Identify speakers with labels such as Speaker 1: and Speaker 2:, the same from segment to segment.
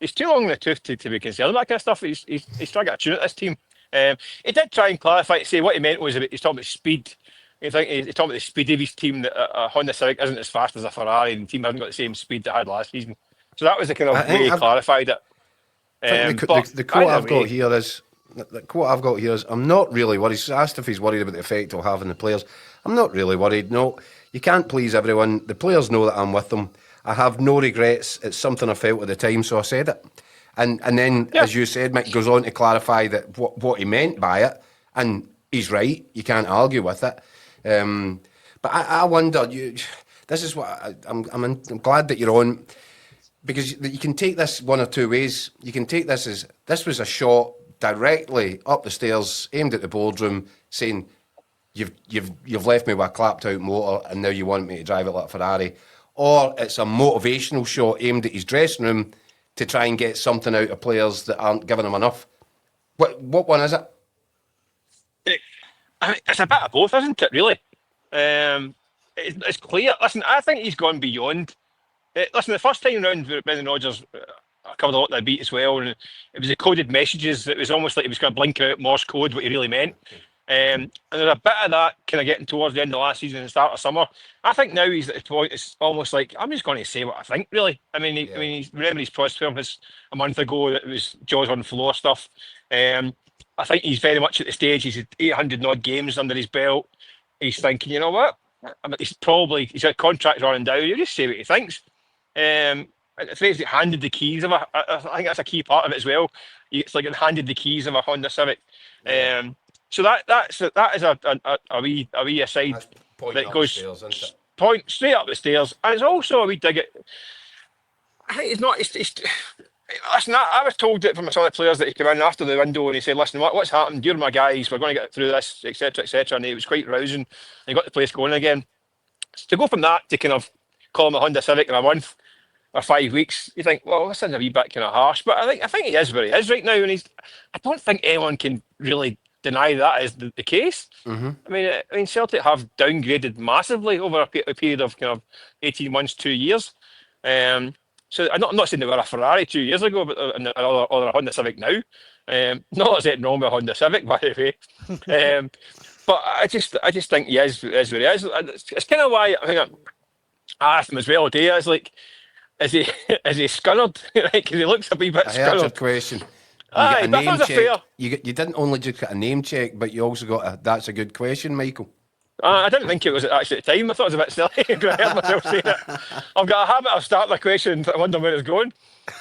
Speaker 1: he's too long in the tooth to be concerned about that kind of stuff. He's trying to get a tune at this team. He did try and clarify to say what he meant was about, he's talking about speed. He's talking about the speed of his team, that a Honda Civic isn't as fast as a Ferrari, and the team hasn't got the same speed that it had last season. So that was the kind
Speaker 2: I
Speaker 1: of way
Speaker 2: think
Speaker 1: he clarified it.
Speaker 2: the quote I've got here is I'm not really worried. He's asked if he's worried about the effect it'll have on the players. I'm not really worried. No, you can't please everyone. The players know that I'm with them. I have no regrets. It's something I felt at the time, so I said it. And then, as you said, Mick goes on to clarify that what he meant by it, and he's right. You can't argue with it. But I wonder. This is what I'm glad that you're on. Because you can take this one or two ways. You can take this as this was a shot directly up the stairs, aimed at the boardroom, saying, "You've left me with a clapped out motor, and now you want me to drive it like a Ferrari." Or it's a motivational shot aimed at his dressing room to try and get something out of players that aren't giving him enough. What one is it?
Speaker 1: I mean, it's a bit of both, isn't it? Really, it's clear. Listen, I think he's gone beyond. Listen, the first time round, Brendan Rodgers covered a lot of that beat as well, and it was the coded messages. It was almost like he was kind of blinking out Morse code what he really meant. And there's a bit of that kind of getting towards the end of last season and start of summer. I think now he's at the point. It's almost like I'm just going to say what I think. Really, I mean, remember his press conference a month ago that it was jaws on the floor stuff. I think he's very much at the stage. He's had 800 odd games under his belt. He's thinking, you know what? I mean, he's got contracts running down. You just say what he thinks. The phrase that handed the keys of I think that's a key part of it as well. It's like it handed the keys of a Honda Civic. So that is a wee aside that goes
Speaker 2: stairs,
Speaker 1: point straight up the stairs, and it's also a wee dig at. I think it's not. It's listen. I was told it from some of the players that he came in after the window and he said, "Listen, what's happened? You're my guys. We're going to get through this, etc., etc." And it was quite rousing. He got the place going again. So to go from that to kind of call him a Honda Civic in a month or 5 weeks, you think, well, this is a wee bit kind of harsh. But I think he is where he is right now, and I don't think anyone can really deny that is the case.
Speaker 2: Mm-hmm.
Speaker 1: I mean, Celtic have downgraded massively over a period of kind of 18 months, 2 years. So I'm not saying they were a Ferrari 2 years ago, but or a Honda Civic now. Not that there's anything wrong with a Honda Civic, by the way. But I just think he is where he is. And it's kind of why I think I asked him as well today. I was like, is he scunnered? Because he looks a wee bit scunnered.
Speaker 2: I heard your question.
Speaker 1: Aye, but that was a fair.
Speaker 2: You didn't only just get a name check, but you also got that's a good question, Michael.
Speaker 1: I didn't think it was actually at the time. I thought it was a bit silly. I heard myself saying it. I've got a habit of starting a question and I wonder where it's going.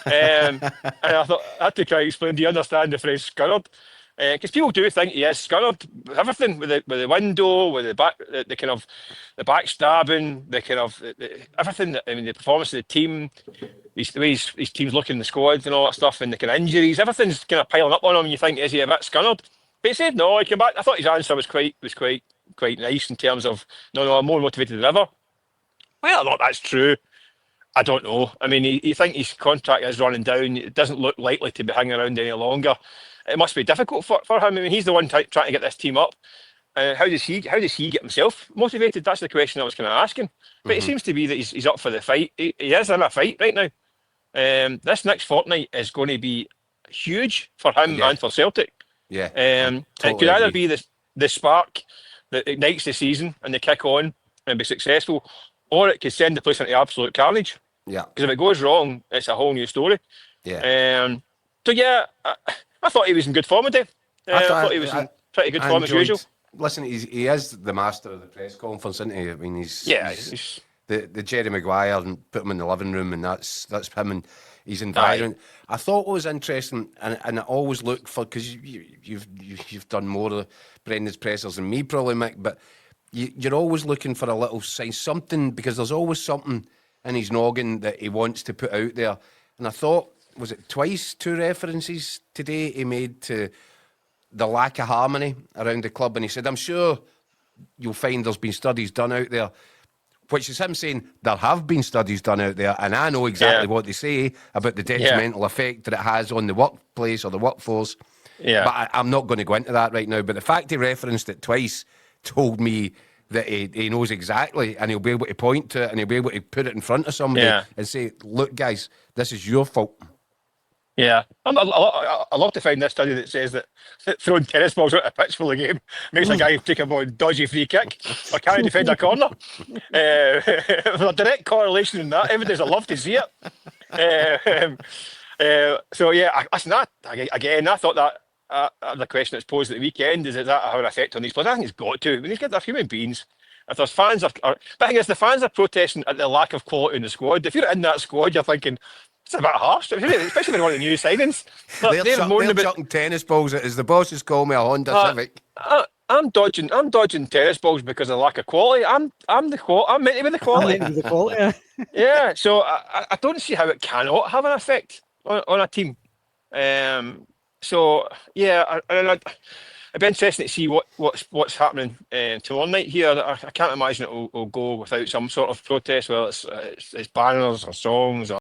Speaker 1: And I thought I had to try to explain. Do you understand the phrase scunnered? Because people do think he is scunnered. Everything with the window, with the back, the kind of the backstabbing, the kind of everything. I mean, the performance of the team, the way his team's looking in the squads and all that stuff, and the kind of injuries, everything's kind of piling up on him. And you think, is he a bit scunnered? But he said no. He came back. I thought his answer was quite nice in terms of no, I'm more motivated than ever. Well, not that's true. I don't know. I mean, you think his contract is running down. It doesn't look likely to be hanging around any longer. It must be difficult for him. I mean, he's the one trying to get this team up. How does he get himself motivated? That's the question I was kind of asking. But it seems to be that he's up for the fight. He is in a fight right now. This next fortnight is going to be huge for him and for Celtic.
Speaker 2: Yeah.
Speaker 1: It could either be the spark that ignites the season and they kick on and be successful, or it could send the place into absolute carnage.
Speaker 2: Yeah.
Speaker 1: Because if it goes wrong, it's a whole new story.
Speaker 2: Yeah.
Speaker 1: So yeah, I thought he was in good form today. I thought he was in pretty good form as usual.
Speaker 2: Listen, he is the master of the press conference, isn't he? I mean, he's the Jerry Maguire and put him in the living room, and that's him and his environment. Aye. I thought what was interesting, and I always look for, because you've done more of Brendan's pressers than me probably, Mick, but you're always looking for a little sign, something, because there's always something in his noggin that he wants to put out there. And I thought, was it twice, 2 references today he made to the lack of harmony around the club, and he said, I'm sure you'll find there's been studies done out there, which is him saying there have been studies done out there, and I know exactly what they say about the detrimental effect that it has on the workplace or the workforce. Yeah. But I'm not going to go into that right now. But the fact he referenced it twice told me that he knows exactly, and he'll be able to point to it, and he'll be able to put it in front of somebody and say, look, guys, this is your fault.
Speaker 1: Yeah, I love to find this study that says that throwing tennis balls out a pitch for the game makes a guy take a more dodgy free kick or can't defend a corner. There's a direct correlation in that evidence. I love to see it. So yeah, listen, again, I thought that the question that's posed at the weekend is that have an effect on these players? I think it's got to. I mean, they're human beings. If there's fans, but I think the fans are protesting at the lack of quality in the squad. If you're in that squad, you're thinking it's a bit harsh, especially when one of the new signings.
Speaker 2: They're chucking tennis balls as the bosses call me a Honda Civic.
Speaker 1: I'm dodging tennis balls because of the lack of quality. I'm meant to be the quality. Yeah, so I don't see how it cannot have an effect on a team. So yeah, it'd be interesting to see what's happening tomorrow night here. I can't imagine it will go without some sort of protest, whether it's banners or songs or